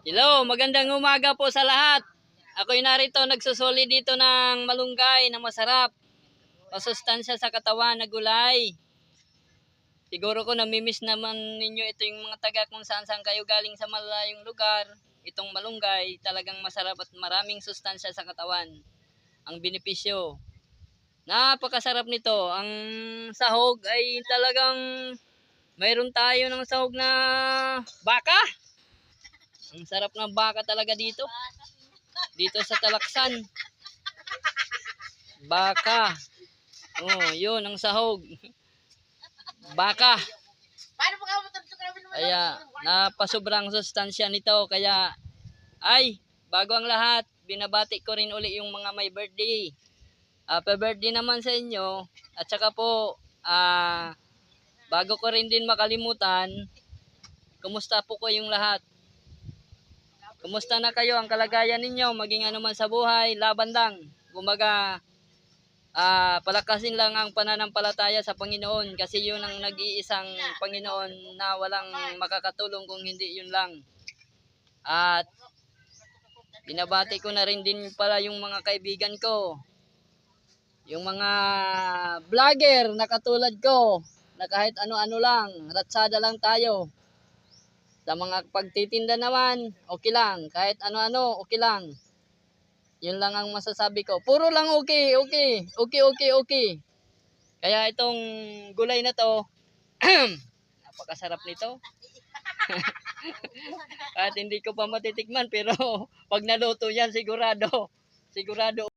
Hello, magandang umaga po sa lahat. Ako'y narito nagsusuli dito ng malunggay na masarap. Masustansya sa katawan na gulay. Siguro ko namimiss naman ninyo ito yung mga taga kung saan kayo galing sa malayong lugar. Itong malunggay talagang masarap at maraming sustansya sa katawan. Ang benepisyo. Napakasarap nito. Ang sahog ay talagang mayroon tayo ng sahog na baka. Ang sarap ng baka talaga dito. Dito sa Talaksan. Baka. Oh, yun ang sahog. Baka. Kaya napasobrang sustansya nito. Kaya ay, bago ang lahat, binabati ko rin uli yung mga may birthday. Happy birthday naman sa inyo. At saka po, bago ko rin din makalimutan, kumusta po kayong lahat? Kumusta na kayo ang kalagayan ninyo? Maging ano man sa buhay, laban lang. Kumbaga, palakasin lang ang pananampalataya sa Panginoon kasi yun ang nag-iisang Panginoon na walang makakatulong kung hindi yun lang. At binabati ko na rin din pala yung mga kaibigan ko. Yung mga vlogger na katulad ko na kahit ano-ano lang, ratsada lang tayo. Sa mga pagtitinda naman, okay lang. Kahit ano-ano, okay lang. Yun lang ang masasabi ko. Puro lang okay, okay. Okay, okay, okay. Kaya itong gulay na to, napakasarap nito. Kahit hindi ko pa matitikman, pero pag naluto yan, sigurado. Sigurado.